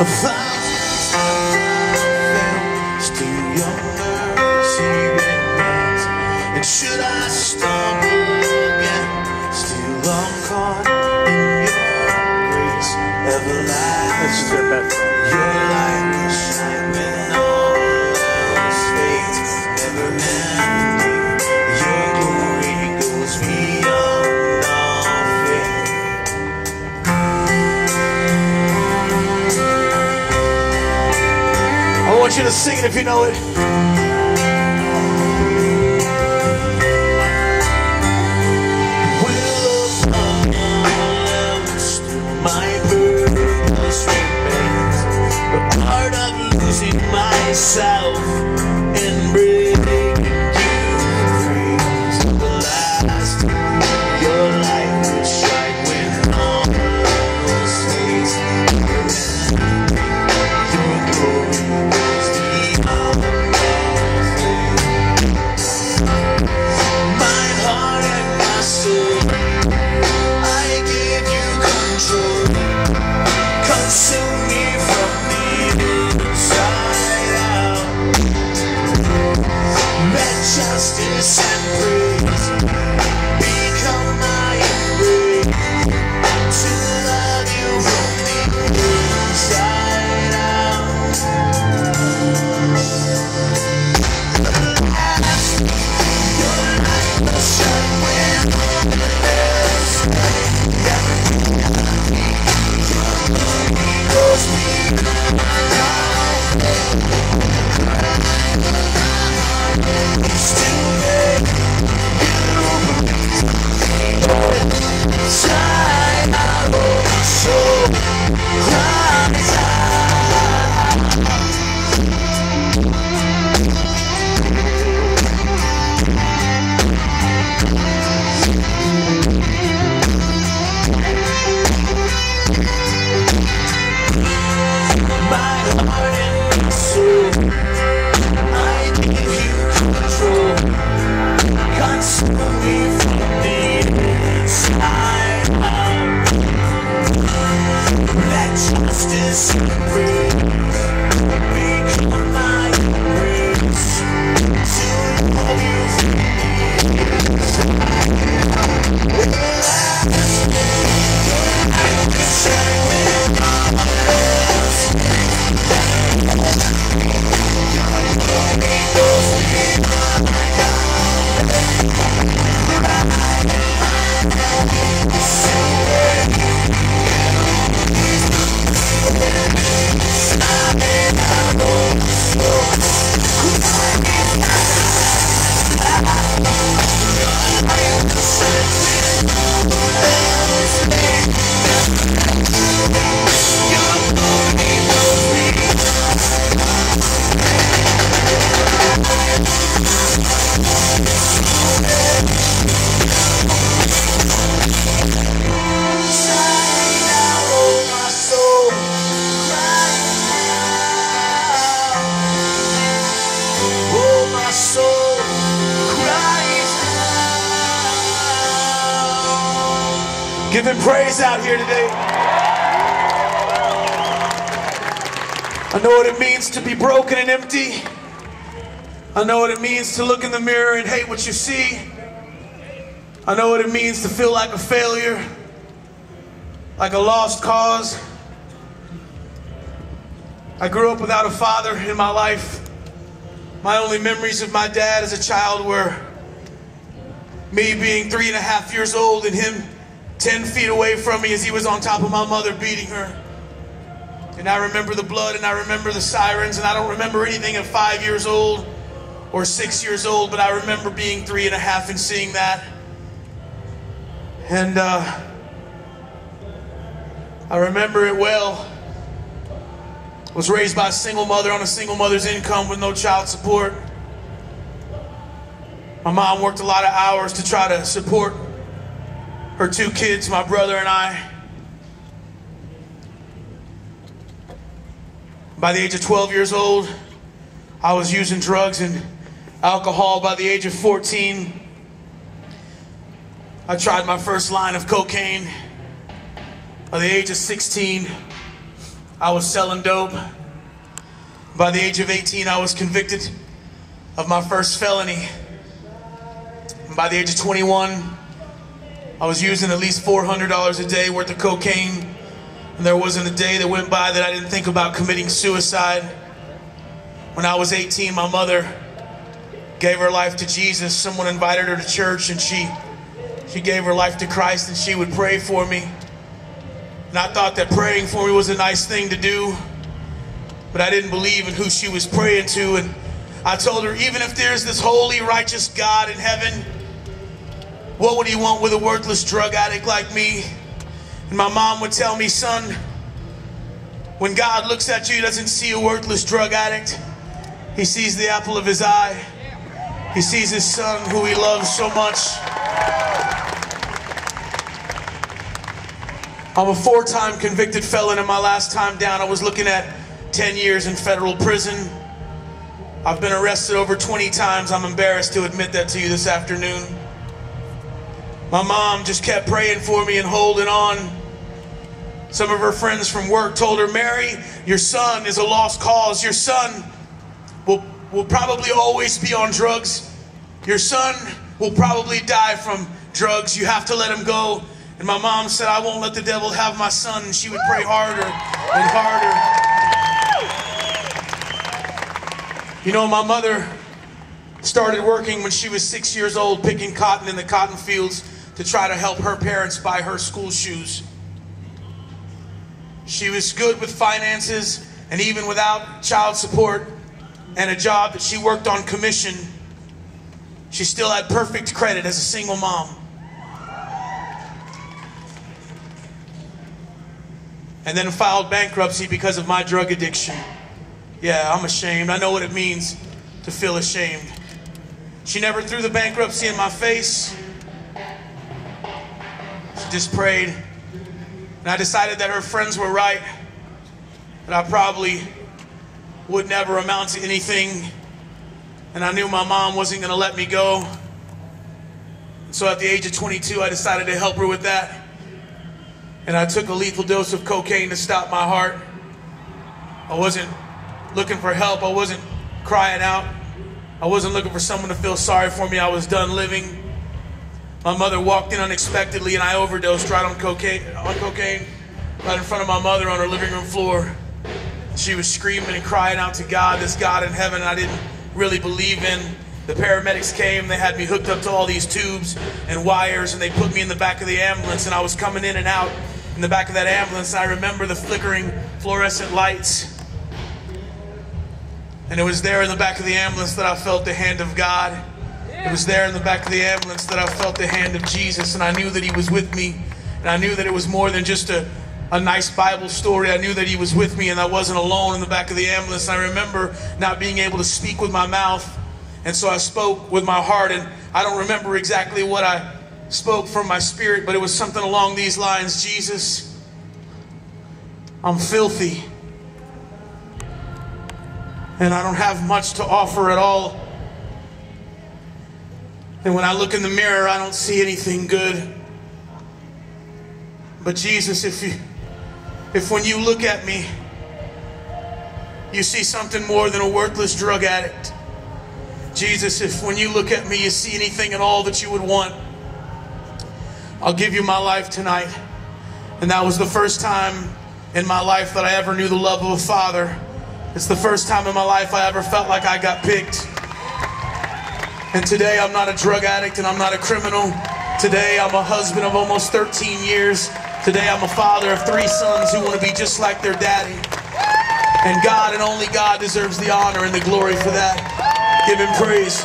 thousands of still your mercy remains. And should I stumble again, still I'm caught in your grace everlasting. Your light will shine when all else fades, never ending. Your glory goes beyond all faith. I want you to sing it if you know it. Will upon else through my purpose remains, the part of losing myself and breaking you free is everlasting. Your light will shine when all else fades. Your glory goes beyond all faith. My heart and my soul, I give you control. Consume me from the inside out. Let justice and praise become my embrace. To love you from the inside out. Your light will shine when all else goes beyond still make you shine out of my soul, cries out. My heart and my soul, I give you control. Consume me from the inside out. Let justice and praise become my embrace. To love you from the inside out. I will shine when all else give him praise out here today. I know what it means to be broken and empty. I know what it means to look in the mirror and hate what you see. I know what it means to feel like a failure, like a lost cause. I grew up without a father in my life. My only memories of my dad as a child were me being 3.5 years old and him 10 feet away from me as he was on top of my mother beating her. And I remember the blood and I remember the sirens, and I don't remember anything at 5 years old or 6 years old, but I remember being 3.5 and seeing that. And I remember it well. I was raised by a single mother on a single mother's income with no child support. My mom worked a lot of hours to try to support her 2 kids, my brother and I. By the age of 12 years old, I was using drugs and alcohol. By the age of 14, I tried my first line of cocaine. By the age of 16, I was selling dope. By the age of 18, I was convicted of my first felony. And by the age of 21, I was using at least $400 a day worth of cocaine. And there wasn't a day that went by that I didn't think about committing suicide. When I was 18, my mother gave her life to Jesus. Someone invited her to church, and she gave her life to Christ, and she would pray for me. And I thought that praying for me was a nice thing to do, but I didn't believe in who she was praying to. And I told her, even if there's this holy, righteous God in heaven, what would he want with a worthless drug addict like me? And my mom would tell me, son, when God looks at you, he doesn't see a worthless drug addict. He sees the apple of his eye. He sees his son who he loves so much. I'm a 4-time convicted felon, and my last time down I was looking at 10 years in federal prison. I've been arrested over 20 times. I'm embarrassed to admit that to you this afternoon. My mom just kept praying for me and holding on. Some of her friends from work told her, Mary, your son is a lost cause. Your son will probably always be on drugs. Your son will probably die from drugs. You have to let him go. And my mom said, I won't let the devil have my son. And she would pray harder and harder. You know, my mother started working when she was 6 years old, picking cotton in the cotton fields to try to help her parents buy her school shoes. She was good with finances, and even without child support and a job that she worked on commission, she still had perfect credit as a single mom. And then filed bankruptcy because of my drug addiction. Yeah, I'm ashamed. I know what it means to feel ashamed. She never threw the bankruptcy in my face. She just prayed. And I decided that her friends were right, that I probably would never amount to anything. And I knew my mom wasn't going to let me go. So at the age of 22, I decided to help her with that. And I took a lethal dose of cocaine to stop my heart. I wasn't looking for help. I wasn't crying out. I wasn't looking for someone to feel sorry for me. I was done living. My mother walked in unexpectedly, and I overdosed right on cocaine, right in front of my mother on her living room floor. She was screaming and crying out to God, this God in heaven I didn't really believe in. The paramedics came, they had me hooked up to all these tubes and wires, and they put me in the back of the ambulance, and I was coming in and out in the back of that ambulance, and I remember the flickering fluorescent lights. And it was there in the back of the ambulance that I felt the hand of God. It was there in the back of the ambulance that I felt the hand of Jesus, and I knew that he was with me, and I knew that it was more than just a nice Bible story. I knew that he was with me, and I wasn't alone in the back of the ambulance. And I remember not being able to speak with my mouth, and so I spoke with my heart, and I don't remember exactly what I spoke from my spirit, but it was something along these lines. Jesus, I'm filthy, and I don't have much to offer at all. And when I look in the mirror, I don't see anything good. But Jesus, if when you look at me, you see something more than a worthless drug addict. Jesus, if when you look at me, you see anything at all that you would want, I'll give you my life tonight. And that was the first time in my life that I ever knew the love of a father. It's the first time in my life I ever felt like I got picked. And today I'm not a drug addict and I'm not a criminal. Today I'm a husband of almost 13 years. Today I'm a father of 3 sons who want to be just like their daddy. And God and only God deserves the honor and the glory for that. Give him praise.